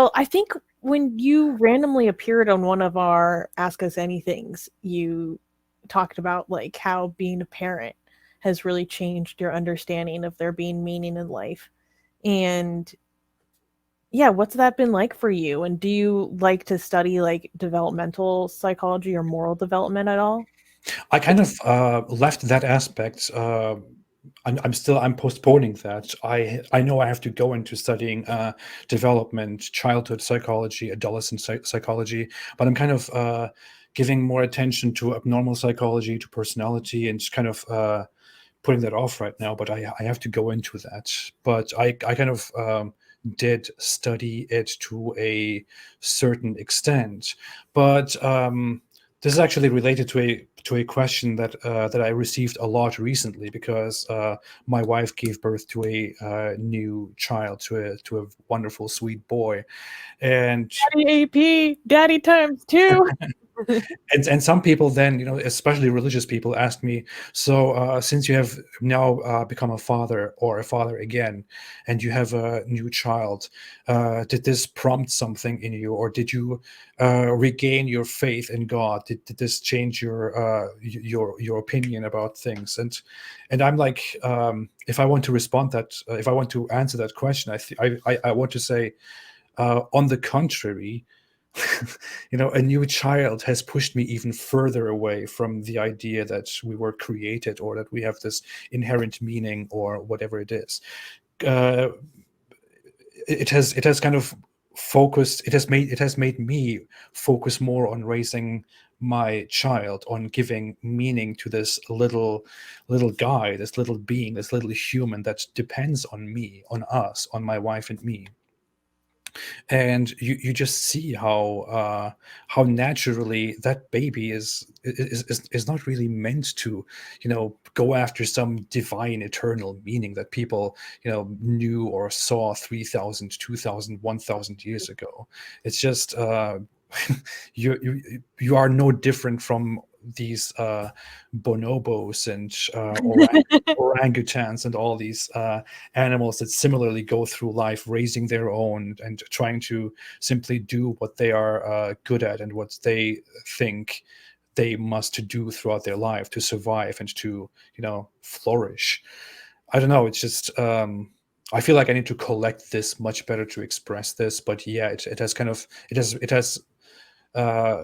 Well, I think when you randomly appeared on one of our Ask Us Anythings, you talked about like how being a parent has really changed your understanding of there being meaning in life. And yeah, what's that been like for you? And do you like to study like developmental psychology or moral development at all? I kind of left that aspect. I'm postponing that. I know I have to go into studying development, childhood psychology, adolescent psychology, but I'm kind of giving more attention to abnormal psychology, to personality, and just kind of putting that off right now. But I have to go into that. But I kind of did study it to a certain extent, but this is actually related to a question that I received a lot recently because my wife gave birth to a new child, to a wonderful sweet boy, and Daddy AP, daddy times two. and some people then, especially religious people, ask me, so since you have now become a father or a father again, and you have a new child, did this prompt something in you, or did you regain your faith in God? Did this change your opinion about things? And I'm like, if I want to respond that, if I want to answer that question, I want to say, on the contrary, a new child has pushed me even further away from the idea that we were created or that we have this inherent meaning or whatever it is. Uh, it has kind of focused. It has made me focus more on raising my child, on giving meaning to this little guy, this little being, this little human that depends on me, on us, on my wife and me. And you just see how naturally that baby is not really meant to go after some divine eternal meaning that people knew or saw 3,000, 2,000, 1,000 years ago. It's just you are no different from these bonobos and orangutans and all these animals that similarly go through life raising their own and trying to simply do what they are good at and what they think they must do throughout their life to survive and to flourish. I don't know, it's just I feel like I need to collect this much better to express this, but yeah, it has kind of it has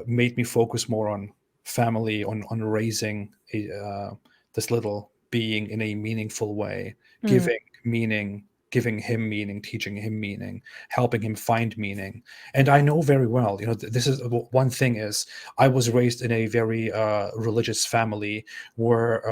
made me focus more on family, on raising this little being in a meaningful way, Mm. giving meaning, giving him meaning, teaching him meaning, helping him find meaning. And I know very well, this is one thing is I was raised in a very religious family where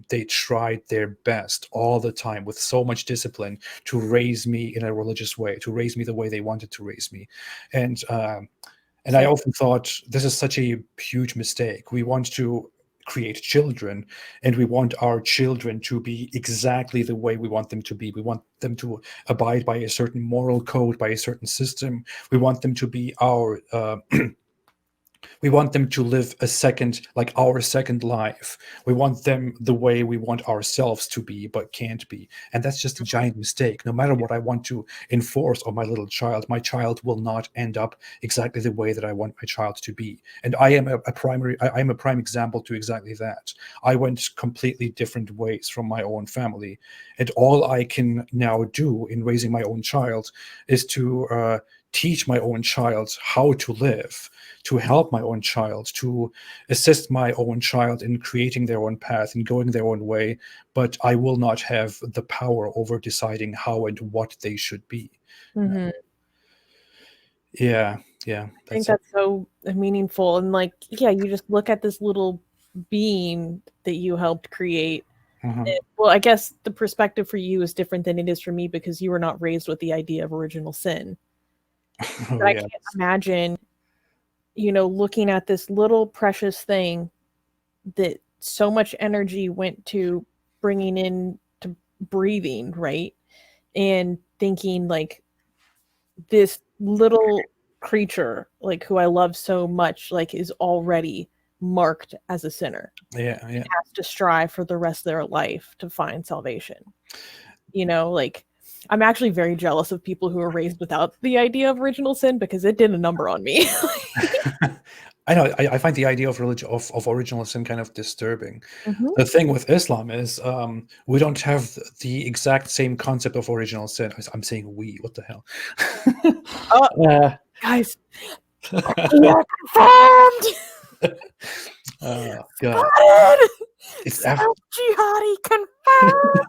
they tried their best all the time with so much discipline to raise me in a religious way, to raise me the way they wanted to raise me. And I Same. often thought this is such a huge mistake. We want to create children and we want our children to be exactly the way we want them to be. We want them to abide by a certain moral code, by a certain system. We want them to be we want them to live like our second life. We want them the way we want ourselves to be, but can't be. And that's just a giant mistake. No matter what I want to enforce on my child will not end up exactly the way that I want my child to be. And I am a prime example to exactly that. I went completely different ways from my own family. And all I can now do in raising my own child is to teach my own child how to live, to help my own child, to assist my own child in creating their own path and going their own way. But I will not have the power over deciding how and what they should be. Mhm. Yeah, yeah, I think that's it. that's so meaningful. And like, yeah, you just look at this little being that you helped create. Mhm. Well, I guess the perspective for you is different than it is for me because you were not raised with the idea of original sin. Oh But I yeah. can't imagine, looking at this little precious thing that so much energy went to bringing in to breathing, right? And thinking like this little creature, like who I love so much, like is already marked as a sinner Yeah, and yeah. has to strive for the rest of their life to find salvation. Like I'm actually very jealous of people who are raised without the idea of original sin because it did a number on me. I know. I find the idea of religion of original sin kind of disturbing. Mhm. The thing with Islam is we don't have the exact same concept of original sin. I'm saying we. What the hell? Guys, you're confirmed. God. Spotted! It's after, Jihadi confirmed.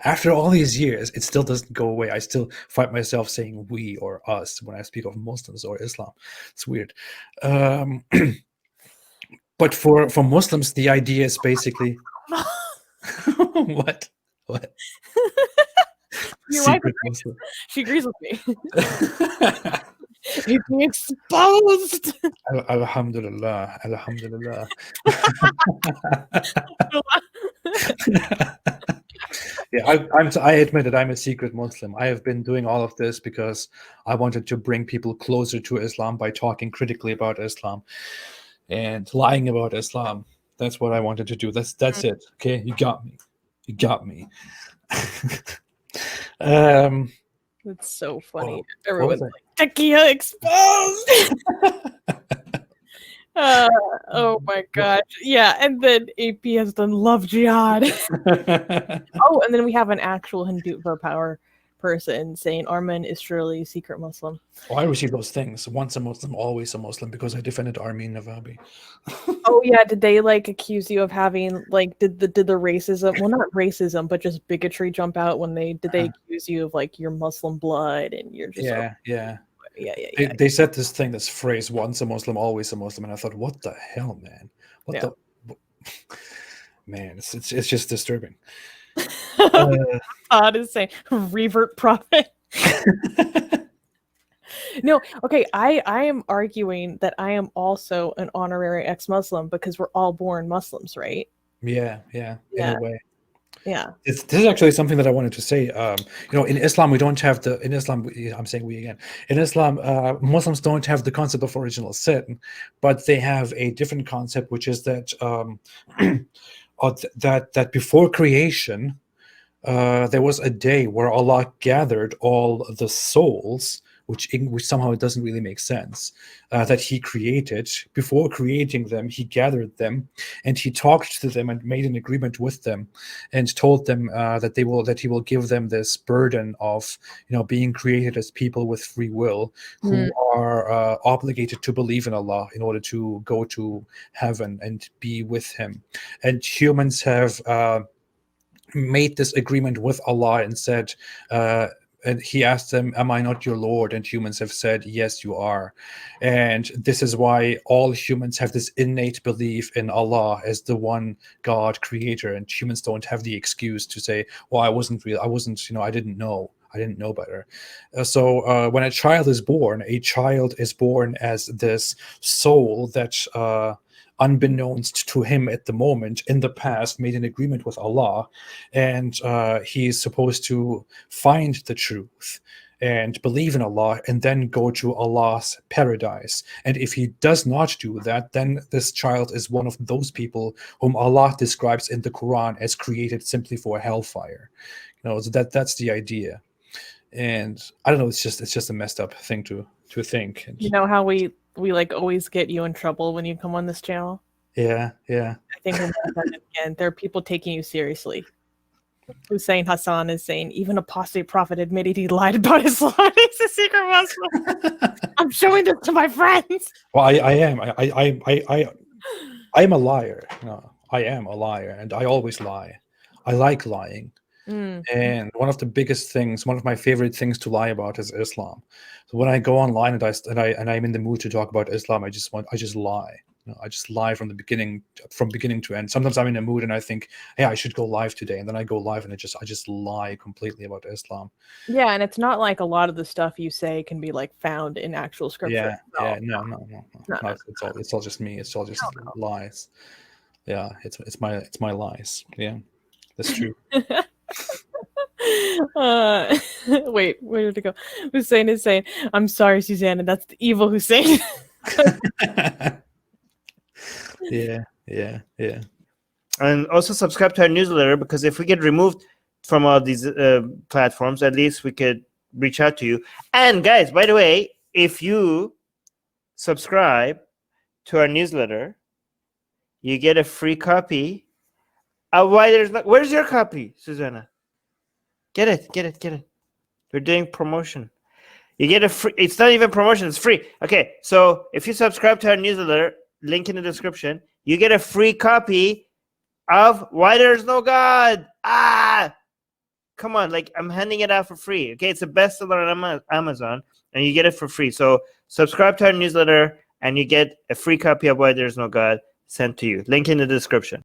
after all these years, it still doesn't go away. I still find myself saying we or us when I speak of Muslims or Islam. It's weird. But for Muslims, the idea is basically what? Your wife Secret agrees. Muslim. She agrees with me. You'd be exposed. Alhamdulillah. Alhamdulillah. Yeah, I admit it. I'm a secret Muslim. I have been doing all of this because I wanted to bring people closer to Islam by talking critically about Islam and lying about Islam. That's what I wanted to do. That's it. Okay, you got me. You got me. It's so funny. What Everyone's was like, Takia exposed. Oh my gosh. Yeah, and then AP has done love jihad. Oh, and then we have an actual Hindu power person saying Armin is surely a secret Muslim. Oh, I received those things. Once a Muslim, always a Muslim, because I defended Armin Navabi. Oh yeah, did they like accuse you of having like did the racism, well not racism, but just bigotry jump out when they accuse you of like your Muslim blood and you're just Yeah. Yeah. They said this phrase, once a Muslim, always a Muslim, and I thought, what the hell, man? Man, it's just disturbing. Todd is saying revert prophet. No, okay, I am arguing that I am also an honorary ex-Muslim because we're all born Muslims, right? Yeah, in a way. Yeah. This is actually something that I wanted to say. In Islam, we don't have I'm saying we again. In Islam, Muslims don't have the concept of original sin, but they have a different concept, which is that that before creation, there was a day where Allah gathered all the souls, which somehow it doesn't really make sense, that He created. Before creating them, He gathered them, and He talked to them and made an agreement with them, and told them that He will give them this burden of being created as people with free will who are obligated to believe in Allah in order to go to heaven and be with Him. And humans have made this agreement with Allah and said, and He asked them, am I not your Lord? And humans have said, yes, you are. And this is why all humans have this innate belief in Allah as the one God creator, and humans don't have the excuse to say, well, I didn't know better. So when a child is born as this soul that unbeknownst to him at the moment, in the past, made an agreement with Allah, and he is supposed to find the truth and believe in Allah and then go to Allah's paradise. And if he does not do that, then this child is one of those people whom Allah describes in the Quran as created simply for hellfire. So that's the idea. And I don't know, it's just a messed up thing to think. You know how we like always get you in trouble when you come on this channel? Yeah. I think we'll do that again. There are people taking you seriously. Hussein Hassan is saying even Apostate Prophet admitted he lied about Islam. He's a secret Muslim. I'm showing this to my friends. Well, I am. I'm a liar. No, I am a liar, and I always lie. I like lying. And one of my favorite things to lie about is Islam. So when I go online and I'm in the mood to talk about Islam, I just lie. I just lie from beginning to end. Sometimes I'm in a mood and I think, hey, I should go live today, and then I go live and I just lie completely about Islam. Yeah, and it's not like a lot of the stuff you say can be like found in actual scripture. No. It's all just me. It's all just lies. Yeah, it's my lies. Yeah, that's true. Wait, where did it go? Hussein is saying, I'm sorry, Susanna, that's the evil Hussein. Yeah. And also subscribe to our newsletter, because if we get removed, from all these platforms, at least we could reach out to you. And guys, by the way, if you subscribe to our newsletter, you get a free copy of Why There's No. Where's your copy, Susanna? Get it. We're doing promotion. You get a free. It's not even promotion. It's free. Okay, so if you subscribe to our newsletter, link in the description, you get a free copy of Why There's No God. Come on, like I'm handing it out for free. Okay, it's a bestseller on Amazon, and you get it for free. So subscribe to our newsletter, and you get a free copy of Why There's No God sent to you. Link in the description.